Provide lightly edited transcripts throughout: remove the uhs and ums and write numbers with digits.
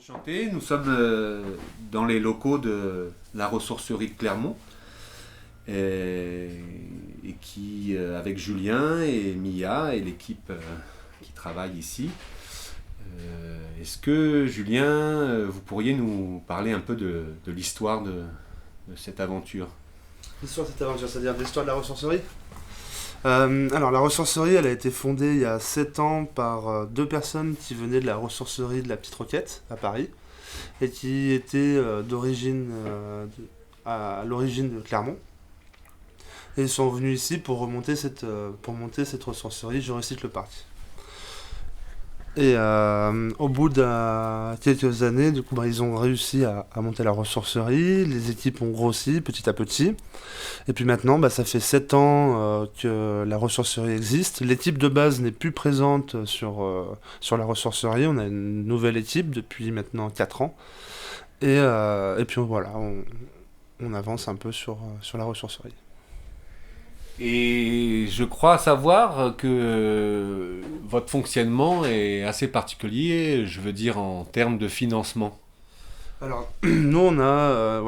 Enchanté, nous sommes dans les locaux de la ressourcerie de Clermont et qui, avec Julien et Mia et l'équipe qui travaille ici, est-ce que Julien, vous pourriez nous parler un peu de l'histoire de cette aventure? L'histoire de cette aventure, c'est-à-dire l'histoire de la ressourcerie. Alors la ressourcerie, elle a été fondée il y a 7 ans par deux personnes qui venaient de la ressourcerie de la Petite Roquette à Paris et qui étaient à l'origine de Clermont. Et ils sont venus ici pour monter cette ressourcerie, je recite le parc. Et au bout de quelques années, du coup, ils ont réussi à monter la ressourcerie, les équipes ont grossi petit à petit. Et puis maintenant, ça fait 7 ans que la ressourcerie existe. L'équipe de base n'est plus présente sur la ressourcerie. On a une nouvelle équipe depuis maintenant 4 ans. Et puis voilà, on avance un peu sur la ressourcerie. Et je crois savoir que votre fonctionnement est assez particulier, je veux dire en termes de financement. Alors, nous, on n'a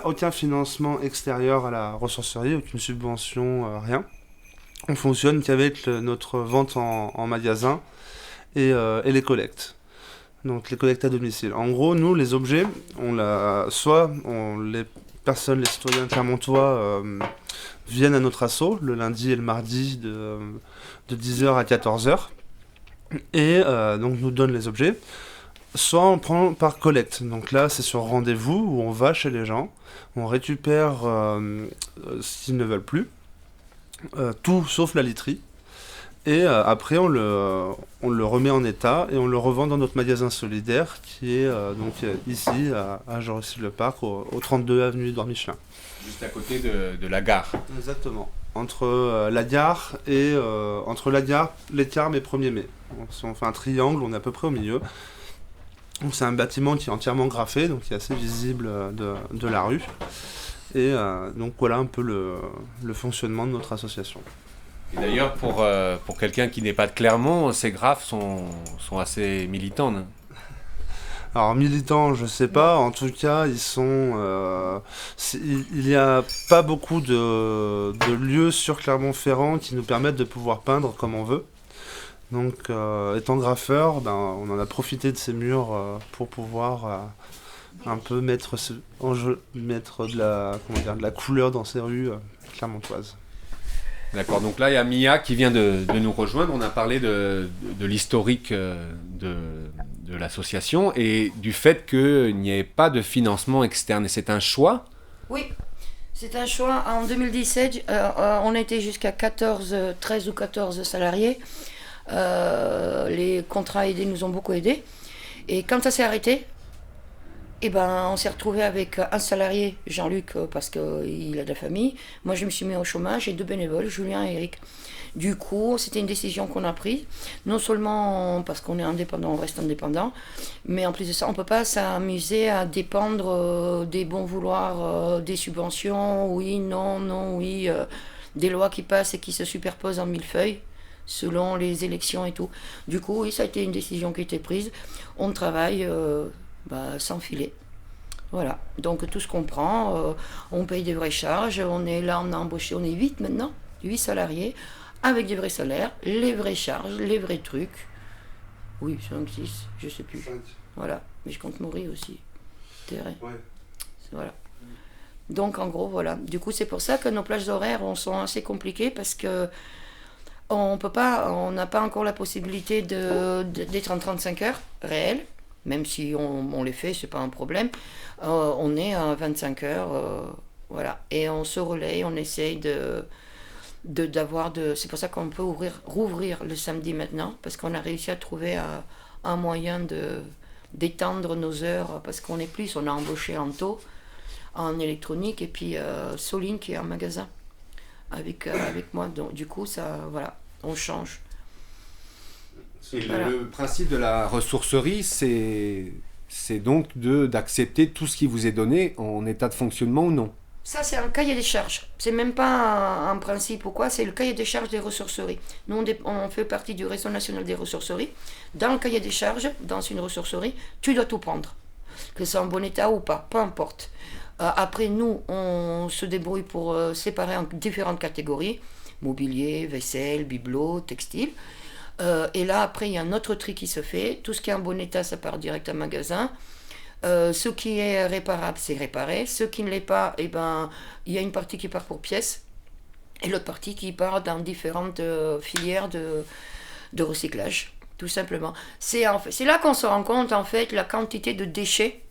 aucun financement extérieur à la ressourcerie, aucune subvention, rien. On fonctionne qu'avec notre vente en magasin et les collectes. Donc, les collectes à domicile. En gros, nous, les objets, les personnes, les citoyens clermontois viennent à notre assaut le lundi et le mardi de 10h à 14h et donc nous donnent les objets. Soit on prend par collecte, donc là c'est sur rendez-vous où on va chez les gens, on récupère ce qu'ils ne veulent plus, tout sauf la literie, et après on le remet en état et on le revend dans notre magasin solidaire qui est ici à Jorisy-le-Parc au 32 avenue d'Or Michelin. Juste à côté de la gare. Exactement. Entre la gare et les Carmes et 1er mai. On fait un triangle, on est à peu près au milieu. Donc c'est un bâtiment qui est entièrement graffé, donc qui est assez visible de la rue. Et donc voilà un peu le fonctionnement de notre association. Et d'ailleurs, pour quelqu'un qui n'est pas de Clermont, ces graphes sont assez militants, non? Alors militants, je sais pas, en tout cas ils sont... il n'y a pas beaucoup de lieux sur Clermont-Ferrand qui nous permettent de pouvoir peindre comme on veut. Donc étant graffeur, on en a profité de ces murs pour pouvoir un peu mettre de la couleur dans ces rues clermontoises. D'accord, donc là il y a Mia qui vient de nous rejoindre. On a parlé de l'historique de l'association et du fait qu'il n'y ait pas de financement externe. Et c'est un choix? Oui, c'est un choix. En 2017, on était jusqu'à 13 ou 14 salariés. Les contrats aidés nous ont beaucoup aidés. Et quand ça s'est arrêté, on s'est retrouvé avec un salarié, Jean-Luc, parce qu'il a de la famille. Moi, je me suis mis au chômage et 2 bénévoles, Julien et Eric. Du coup, c'était une décision qu'on a prise. Non seulement parce qu'on est indépendant, on reste indépendant, mais en plus de ça, on ne peut pas s'amuser à dépendre des bons vouloirs, des subventions, oui, non, non, oui, des lois qui passent et qui se superposent en millefeuilles selon les élections et tout. Du coup, oui, ça a été une décision qui a été prise. On travaille sans filet. Voilà. Donc tout ce qu'on prend, on paye des vraies charges. On est là, on a embauché, on est 8 maintenant, 8 salariés, avec des vrais salaires, les vraies charges, les vrais trucs. Oui, 5, 6, je sais plus. 5. Voilà. Mais je compte mourir aussi. C'est vrai. Ouais. Voilà. Donc en gros, voilà. Du coup, c'est pour ça que nos plages horaires sont assez compliquées parce que on n'a pas encore la possibilité d'être en 35 heures réelles, même si on les fait, c'est pas un problème. On est à 25 heures, voilà. Et on se relaie, on essaye c'est pour ça qu'on peut rouvrir le samedi maintenant, parce qu'on a réussi à trouver un moyen d'étendre nos heures, parce qu'on est plus, on a embauché Anto en électronique, et puis Soline qui est en magasin avec moi. Donc du coup, ça, voilà, on change. Et Voilà. le principe de la ressourcerie, c'est donc d'accepter tout ce qui vous est donné en état de fonctionnement ou non? Ça, c'est un cahier des charges. C'est même pas un principe ou quoi, c'est le cahier des charges des ressourceries. Nous, on fait partie du réseau national des ressourceries. Dans le cahier des charges, dans une ressourcerie, tu dois tout prendre. Que c'est en bon état ou pas, peu importe. Après, nous, on se débrouille pour séparer en différentes catégories. Mobilier, vaisselle, bibelot, textile. Et là, après, il y a un autre tri qui se fait. Tout ce qui est en bon état, ça part direct à magasin. Ce qui est réparable, c'est réparé. Ce qui ne l'est pas, eh ben, il y a une partie qui part pour pièces et l'autre partie qui part dans différentes filières de recyclage, tout simplement. C'est là qu'on se rend compte, en fait, la quantité de déchets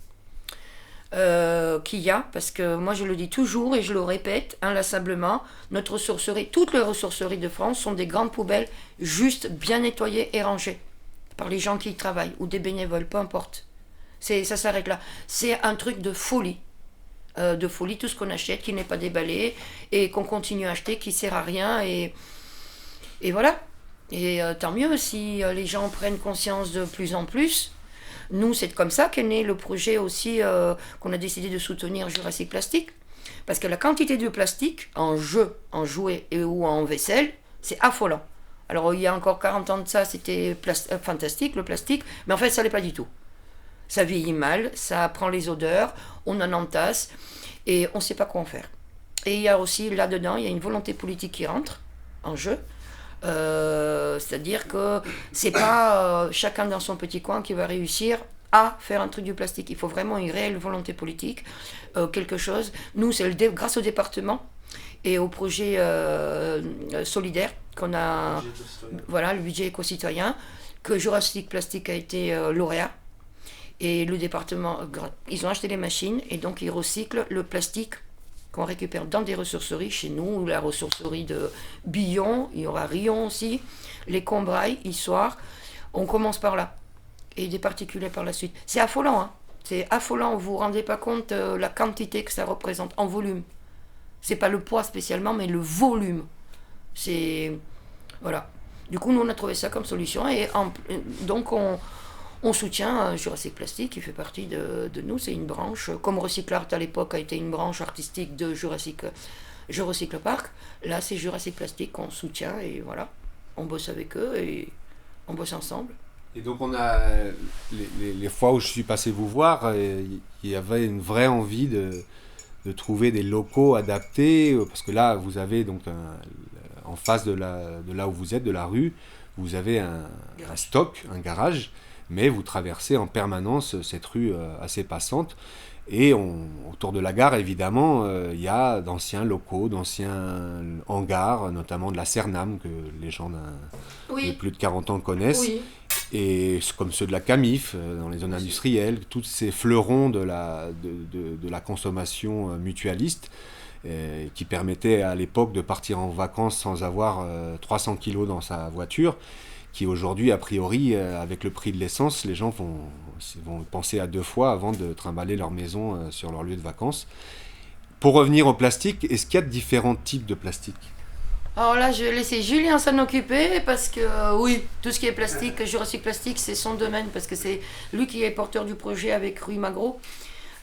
qu'il y a, parce que moi, je le dis toujours et je le répète inlassablement, notre ressourcerie, toutes les ressourceries de France sont des grandes poubelles juste bien nettoyées et rangées par les gens qui y travaillent ou des bénévoles, peu importe. Ça s'arrête là. C'est un truc de folie. Tout ce qu'on achète qui n'est pas déballé et qu'on continue à acheter, qui ne sert à rien. Et voilà. Et tant mieux si les gens prennent conscience de plus en plus. Nous, c'est comme ça qu'est né le projet aussi qu'on a décidé de soutenir Jurassic Plastic. Parce que la quantité de plastique en jeu, en jouets ou en vaisselle, c'est affolant. Alors il y a encore 40 ans de ça, c'était fantastique le plastique, mais en fait ça l'est pas du tout. Ça vieillit mal, ça prend les odeurs, on en entasse et on ne sait pas quoi en faire. Et il y a aussi là-dedans, il y a une volonté politique qui rentre en jeu. C'est-à-dire que c'est pas chacun dans son petit coin qui va réussir à faire un truc du plastique. Il faut vraiment une réelle volonté politique, quelque chose. Nous, c'est grâce au département et au projet solidaire qu'on a, voilà, le budget éco-citoyen, que Jurassic Plastic a été lauréat. Et le département, ils ont acheté les machines et donc ils recyclent le plastique qu'on récupère dans des ressourceries chez nous, la ressourcerie de Billon, il y aura Rion aussi, les Combrailles, Issoire. On commence par là. Et des particuliers par la suite. C'est affolant, hein. C'est affolant, vous vous rendez pas compte la quantité que ça représente en volume. C'est pas le poids spécialement, mais le volume. C'est... Voilà. Du coup, nous, on a trouvé ça comme solution et donc on soutient Jurassic Plastic, qui fait partie de nous. C'est une branche, comme Recyclart à l'époque a été une branche artistique de Je Recycle Parc. Là, c'est Jurassic Plastic qu'on soutient et voilà. On bosse avec eux et on bosse ensemble. Et donc on a les fois où je suis passé vous voir, il y avait une vraie envie de trouver des locaux adaptés, parce que là, vous avez donc en face de là où vous êtes, de la rue, vous avez un stock, un garage, mais vous traversez en permanence cette rue assez passante. Et autour de la gare, évidemment, il y a d'anciens locaux, d'anciens hangars, notamment de la Cernam, que les gens de plus de 40 ans connaissent. Oui. Et comme ceux de la Camif, dans les zones industrielles, tous ces fleurons de la consommation mutualiste, qui permettaient à l'époque de partir en vacances sans avoir 300 kilos dans sa voiture, qui aujourd'hui, a priori, avec le prix de l'essence, les gens vont penser à 2 fois avant de trimballer leur maison sur leur lieu de vacances. Pour revenir au plastique, est-ce qu'il y a différents types de plastique ? Alors là, je vais laisser Julien s'en occuper parce que oui, tout ce qui est plastique, Jurassic Plastic, c'est son domaine parce que c'est lui qui est porteur du projet avec Rui Magro.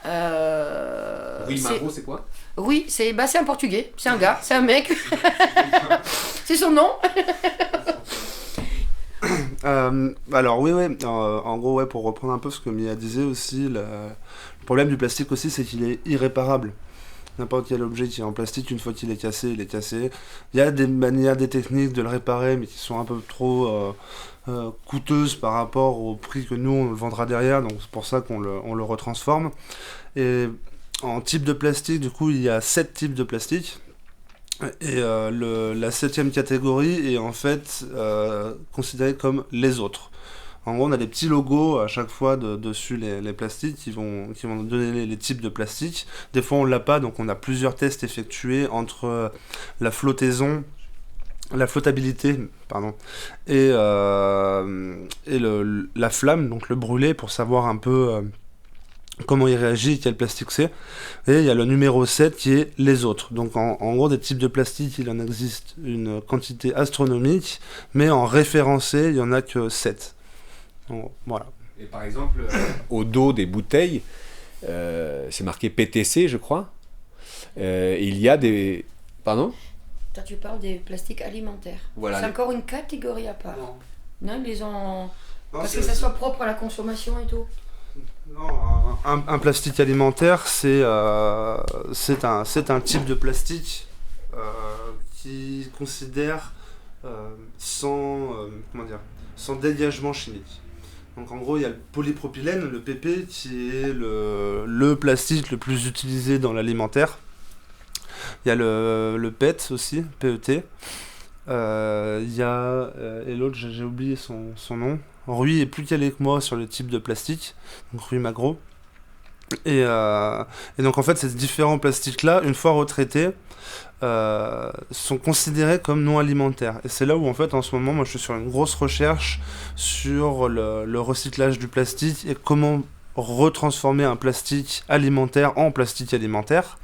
Rui Magro, c'est quoi ? Oui, c'est un portugais, c'est un gars, c'est un mec. C'est son nom. Alors oui, en gros, ouais, pour reprendre un peu ce que Mia disait aussi, le problème du plastique aussi, c'est qu'il est irréparable. N'importe quel objet qui est en plastique, une fois qu'il est cassé, il est cassé. Il y a des manières, des techniques de le réparer, mais qui sont un peu trop coûteuses par rapport au prix que nous, on le vendra derrière, donc c'est pour ça qu'on le retransforme. Et en type de plastique, du coup, il y a 7 types de plastique. Et la 7e catégorie est en fait considérée comme les autres. En gros, on a des petits logos à chaque fois dessus les plastiques qui vont nous donner les types de plastiques. Des fois, on l'a pas, donc on a plusieurs tests effectués entre la flottaison, la flottabilité, et la flamme, donc le brûlé, pour savoir un peu comment il réagit et quel plastique c'est. Et il y a le numéro 7 qui est les autres. Donc en gros, des types de plastiques, il en existe une quantité astronomique, mais en référencé, il n'y en a que 7. Voilà. Et par exemple, au dos des bouteilles, c'est marqué PTC, je crois. Il y a des... Pardon ? Toi, tu parles des plastiques alimentaires. Voilà. C'est encore une catégorie à part. Non, ils les ont... Non, Parce que ça soit propre à la consommation et tout. Non, un plastique alimentaire, c'est un type de plastique qui considère sans dégagement chimique. Donc en gros, il y a le polypropylène, le PP, qui est le plastique le plus utilisé dans l'alimentaire. Il y a le PET aussi, PET. Il y a... et l'autre, j'ai oublié son nom. Rui est plus calé que moi sur le type de plastique, donc Rui Magro. Et donc en fait, ces différents plastiques-là, une fois retraités, sont considérés comme non alimentaires. Et c'est là où en fait, en ce moment, moi je suis sur une grosse recherche sur le recyclage du plastique et comment retransformer un plastique alimentaire en plastique alimentaire.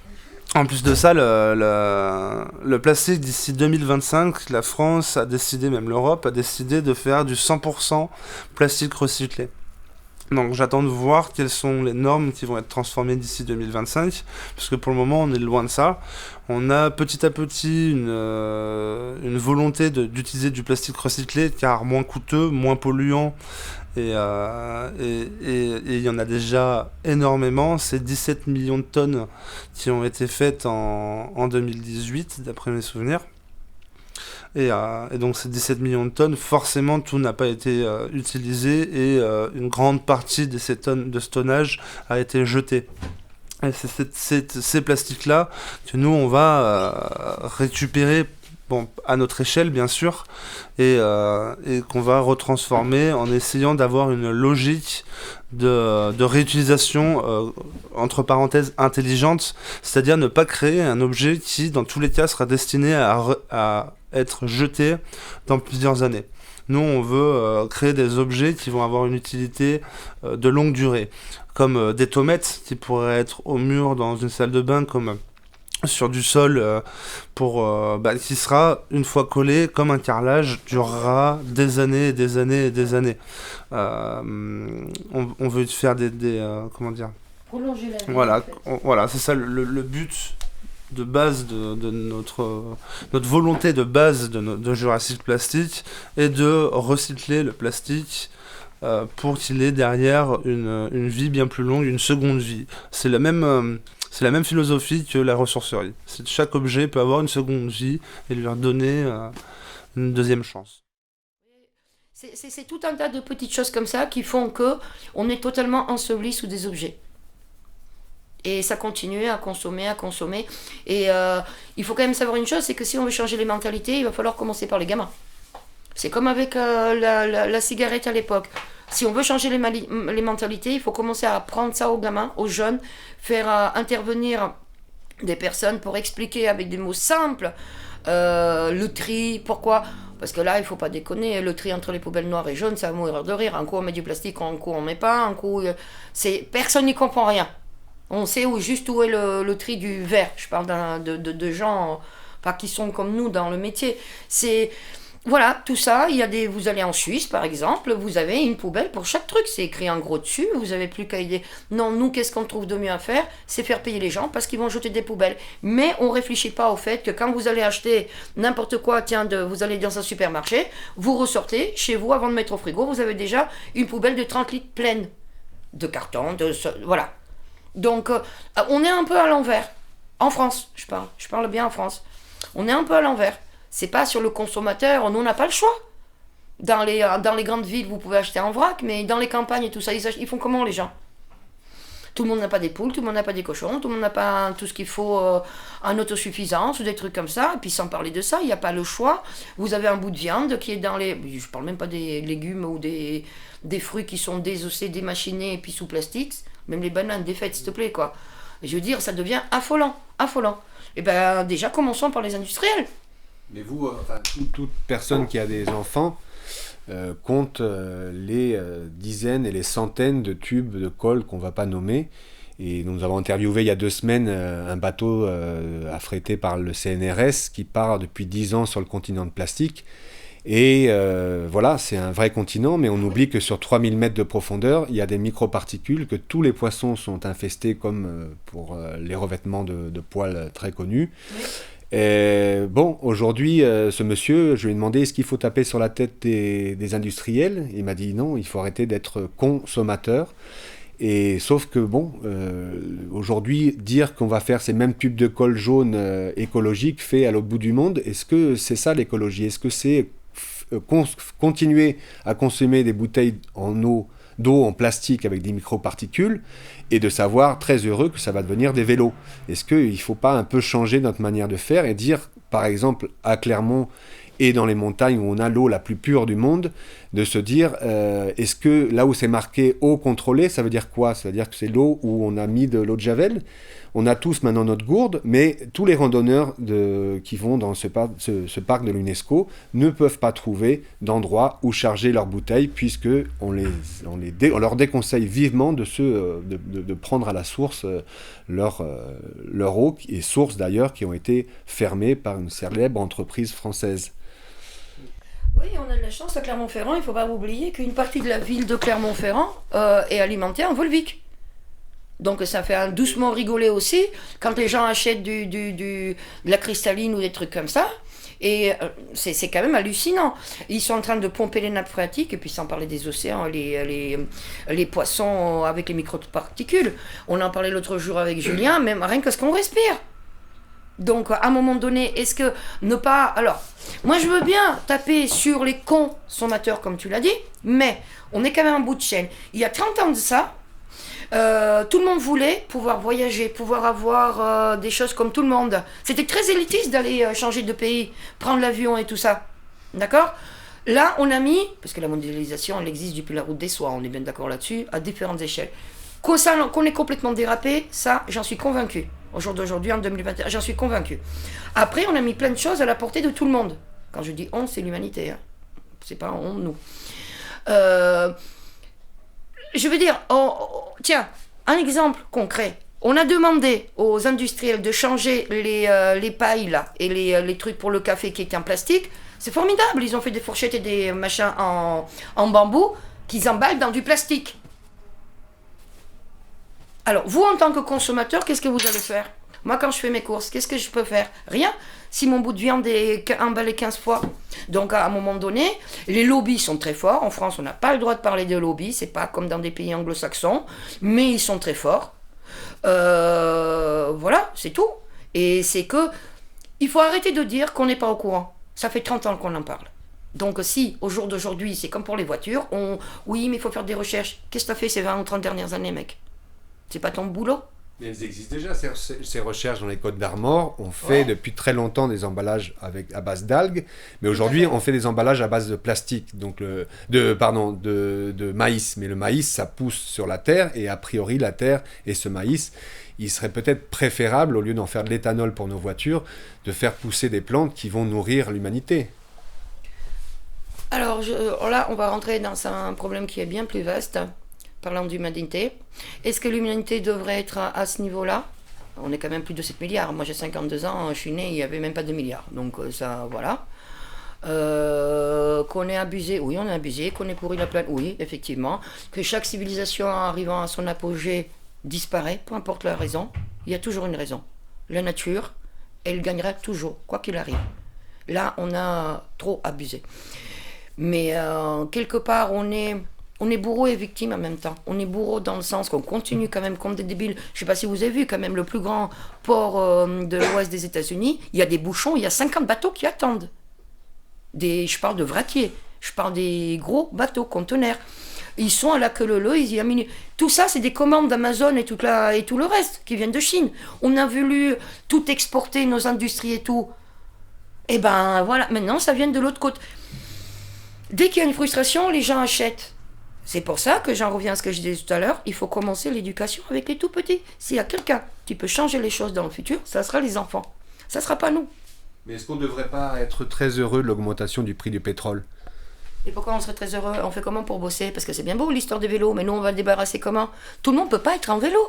En plus de ça, le plastique, d'ici 2025, la France a décidé, même l'Europe, a décidé de faire du 100% plastique recyclé. Donc j'attends de voir quelles sont les normes qui vont être transformées d'ici 2025, parce que pour le moment on est loin de ça. On a petit à petit une volonté d'utiliser du plastique recyclé, car moins coûteux, moins polluant, et il y en a déjà énormément. C'est 17 millions de tonnes qui ont été faites en 2018, d'après mes souvenirs. Et donc ces 17 millions de tonnes, forcément tout n'a pas été utilisé et une grande partie de ces tonnes de ce tonnage a été jetée. Et c'est ces plastiques-là que nous on va récupérer, bon, à notre échelle bien sûr, et qu'on va retransformer en essayant d'avoir une logique de réutilisation entre parenthèses intelligente, c'est-à-dire ne pas créer un objet qui dans tous les cas sera destiné à être jeté dans plusieurs années. Nous, on veut créer des objets qui vont avoir une utilité de longue durée, comme des tomates qui pourraient être au mur dans une salle de bain, comme sur du sol, qui sera, une fois collé, comme un carrelage, durera des années et des années et des années. On veut faire comment dire ? Prolonger la vie. Voilà, en fait. voilà, c'est ça le but de base de notre volonté de base de Jurassic Plastic est de recycler le plastique pour qu'il ait derrière une vie bien plus longue, une seconde vie. C'est la même philosophie que la ressourcerie. Chaque objet peut avoir une seconde vie et lui redonner une deuxième chance. C'est tout un tas de petites choses comme ça qui font que on est totalement enseveli sous des objets. Et ça continue à consommer. Et il faut quand même savoir une chose, c'est que si on veut changer les mentalités, il va falloir commencer par les gamins. C'est comme avec la cigarette à l'époque. Si on veut changer les mentalités, il faut commencer à apprendre ça aux gamins, aux jeunes, faire intervenir des personnes pour expliquer avec des mots simples le tri, pourquoi. Parce que là, il ne faut pas déconner, le tri entre les poubelles noires et jaunes, ça va mourir de rire. Un coup, on met du plastique, un coup, on ne met pas, un coup... Personne n'y comprend rien. On sait juste où est le tri du vert. Je parle de gens qui sont comme nous dans le métier. Voilà, tout ça, vous allez en Suisse par exemple, vous avez une poubelle pour chaque truc, c'est écrit en gros dessus, vous avez plus qu'à aider. Non, nous, qu'est-ce qu'on trouve de mieux à faire ? C'est faire payer les gens parce qu'ils vont jeter des poubelles. Mais on réfléchit pas au fait que quand vous allez acheter n'importe quoi, vous allez dans un supermarché, vous ressortez, chez vous, avant de mettre au frigo, vous avez déjà une poubelle de 30 litres pleine de carton, voilà. Donc, on est un peu à l'envers. En France, je parle bien en France. On est un peu à l'envers. C'est pas sur le consommateur, nous on n'a pas le choix. Dans les grandes villes, vous pouvez acheter en vrac, mais dans les campagnes et tout ça, ils font comment les gens ? Tout le monde n'a pas des poules, tout le monde n'a pas des cochons, tout le monde n'a pas tout ce qu'il faut en autosuffisance ou des trucs comme ça. Et puis sans parler de ça, il n'y a pas le choix. Vous avez un bout de viande qui est dans les... Je parle même pas des légumes ou des fruits qui sont désossés, démachinés et puis sous plastique. Même les bananes défaites, s'il te plaît, quoi. Et je veux dire, ça devient affolant. Et bien déjà, commençons par les industriels. Mais vous, toute personne qui a des enfants compte les dizaines et les centaines de tubes de colle qu'on ne va pas nommer. Et nous avons interviewé il y a 2 semaines un bateau affrété par le CNRS qui part depuis 10 ans sur le continent de plastique. Et voilà, c'est un vrai continent, mais on oublie que sur 3000 mètres de profondeur, il y a des microparticules, que tous les poissons sont infestés, comme pour les revêtements de poils très connus. Oui. Et bon, aujourd'hui, ce monsieur, je lui ai demandé est-ce qu'il faut taper sur la tête des industriels. Il m'a dit non, il faut arrêter d'être consommateur. Et sauf que bon, aujourd'hui, dire qu'on va faire ces mêmes tubes de colle jaune écologiques faits à l'autre bout du monde, est-ce que c'est ça l'écologie? Est-ce que c'est continuer à consommer des bouteilles d'eau en plastique avec des microparticules et de savoir très heureux que ça va devenir des vélos? Est-ce qu'il ne faut pas un peu changer notre manière de faire et dire, par exemple, à Clermont et dans les montagnes où on a l'eau la plus pure du monde, de se dire, est-ce que là où c'est marqué eau contrôlée, ça veut dire quoi? Ça veut dire que c'est l'eau où on a mis de l'eau de Javel. On a tous maintenant notre gourde, mais tous les randonneurs qui vont dans ce parc de l'UNESCO ne peuvent pas trouver d'endroit où charger leurs bouteilles, puisque on leur déconseille vivement de prendre à la source leur eau, et sources d'ailleurs qui ont été fermées par une célèbre entreprise française. Oui, on a de la chance à Clermont-Ferrand. Il ne faut pas oublier qu'une partie de la ville de Clermont-Ferrand est alimentée en Volvic. Donc ça fait doucement rigoler aussi quand les gens achètent de la cristalline ou des trucs comme ça. Et c'est quand même hallucinant. Ils sont en train de pomper les nappes phréatiques, et puis sans parler des océans, les poissons avec les microparticules. On en parlait l'autre jour avec Julien, même rien que ce qu'on respire. Donc, à un moment donné, est-ce que ne pas... Alors, moi, je veux bien taper sur les consommateurs, comme tu l'as dit, mais on est quand même en bout de chaîne. Il y a 30 ans de ça, tout le monde voulait pouvoir voyager, pouvoir avoir des choses comme tout le monde. C'était très élitiste d'aller changer de pays, prendre l'avion et tout ça. D'accord ? Là, on a mis, parce que la mondialisation, elle existe depuis la route des soies, on est bien d'accord là-dessus, à différentes échelles. Qu'on est complètement dérapé, ça, j'en suis convaincu. Au jour d'aujourd'hui, en 2021, j'en suis convaincu. Après, on a mis plein de choses à la portée de tout le monde. Quand je dis on, c'est l'humanité. Hein. C'est pas on, nous. Je veux dire, tiens, un exemple concret. On a demandé aux industriels de changer les pailles là, et les trucs pour le café qui étaient en plastique. C'est formidable. Ils ont fait des fourchettes et des machins en bambou qu'ils emballent dans du plastique. Alors, vous, en tant que consommateur, qu'est-ce que vous allez faire? Moi, quand je fais mes courses, qu'est-ce que je peux faire? Rien. Si mon bout de viande est emballé 15 fois. Donc, à un moment donné, les lobbies sont très forts. En France, on n'a pas le droit de parler de lobbies. C'est pas comme dans des pays anglo-saxons. Mais ils sont très forts. Voilà, c'est tout. Et c'est que... Il faut arrêter de dire qu'on n'est pas au courant. Ça fait 30 ans qu'on en parle. Donc si, au jour d'aujourd'hui, c'est comme pour les voitures, oui, mais il faut faire des recherches. Qu'est-ce que tu as fait ces 20 ou 30 dernières années, mec? C'est pas ton boulot? Mais elles existent déjà, ces recherches dans les Côtes d'Armor. On fait depuis très longtemps des emballages à base d'algues, mais aujourd'hui on fait des emballages à base de plastique, donc de maïs. Mais le maïs, ça pousse sur la terre, et a priori la terre et ce maïs, il serait peut-être préférable, au lieu d'en faire de l'éthanol pour nos voitures, de faire pousser des plantes qui vont nourrir l'humanité. Alors là, on va rentrer dans un problème qui est bien plus vaste. Parlant d'humanité, est-ce que l'humanité devrait être à ce niveau-là? On est quand même plus de 7 milliards. Moi j'ai 52 ans, je suis né, il n'y avait même pas 2 milliards. Donc ça, voilà. Qu'on est abusé, oui, on est abusé. Qu'on est pourri la planète, oui, effectivement. Que chaque civilisation arrivant à son apogée disparaît, peu importe la raison. Il y a toujours une raison. La nature, elle gagnera toujours, quoi qu'il arrive. Là, on a trop abusé. Mais quelque part, on est bourreau et victime en même temps. On est bourreau dans le sens qu'on continue quand même comme des débiles. Je ne sais pas si vous avez vu, quand même, le plus grand port de l'ouest des États-Unis, il y a des bouchons, il y a 50 bateaux qui attendent. Je parle de vraquiers, je parle des gros bateaux, conteneurs. Ils sont à la queue leu, ils y amènent. Tout ça, c'est des commandes d'Amazon et tout le reste qui viennent de Chine. On a voulu tout exporter, nos industries et tout. Et ben voilà, maintenant ça vient de l'autre côté. Dès qu'il y a une frustration, les gens achètent. C'est pour ça que j'en reviens à ce que je disais tout à l'heure, il faut commencer l'éducation avec les tout petits. S'il y a quelqu'un qui peut changer les choses dans le futur, ça sera les enfants. Ça sera pas nous. Mais est-ce qu'on ne devrait pas être très heureux de l'augmentation du prix du pétrole? Et pourquoi on serait très heureux? On fait comment pour bosser? Parce que c'est bien beau l'histoire des vélos, mais nous on va le débarrasser comment? Tout le monde ne peut pas être en vélo.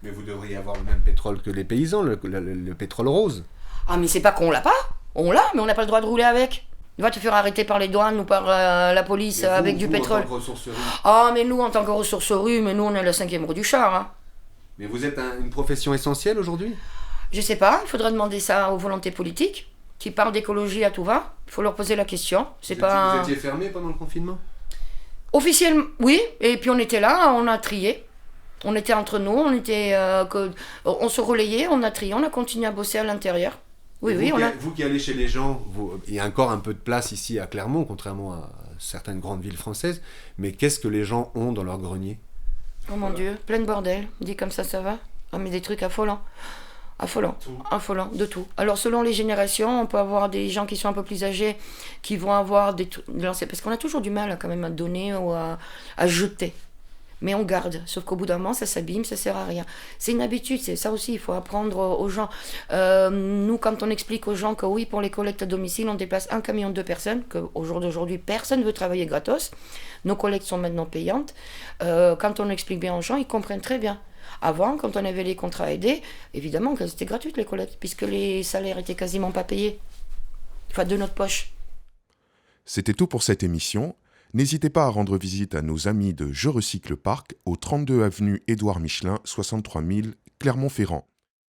Mais vous devriez avoir le même pétrole que les paysans, le pétrole rose. Ah mais c'est pas qu'on l'a pas. On l'a, mais on n'a pas le droit de rouler avec. Va te faire arrêter par les douanes ou par la police avec du pétrole. En tant que ressourcerie. Ah, mais nous, en tant que ressourcerie, mais nous, on est le 5e roue du char. Hein. Mais vous êtes une profession essentielle aujourd'hui? Je sais pas, il faudra demander ça aux volontés politiques qui parlent d'écologie à tout va. Il faut leur poser la question. Vous étiez fermé pendant le confinement? Officiellement, oui. Et puis on était là, on a trié. On était entre nous, on se relayait, on a trié, on a continué à bosser à l'intérieur. Oui, Vous qui allez chez les gens, il y a encore un peu de place ici à Clermont, contrairement à certaines grandes villes françaises, mais qu'est-ce que les gens ont dans leur grenier? Oh mon Dieu, plein de bordel. Dit comme ça va. Ah, mais des trucs affolants. Affolant, de tout. Alors selon les générations, on peut avoir des gens qui sont un peu plus âgés, qui vont avoir des trucs... Parce qu'on a toujours du mal quand même à donner ou à jeter. Mais on garde, sauf qu'au bout d'un moment, ça s'abîme, ça sert à rien. C'est une habitude, c'est ça aussi, il faut apprendre aux gens. Nous, quand on explique aux gens que oui, pour les collectes à domicile, on déplace un camion de 2 personnes, qu'au jour d'aujourd'hui, personne ne veut travailler gratos, nos collectes sont maintenant payantes. Quand on explique bien aux gens, ils comprennent très bien. Avant, quand on avait les contrats aidés, évidemment que c'était gratuit les collectes, puisque les salaires étaient quasiment pas payés. Enfin, de notre poche. C'était tout pour cette émission. N'hésitez pas à rendre visite à nos amis de Je Recycle Parc au 32 avenue Édouard Michelin, 63 000 Clermont-Ferrand.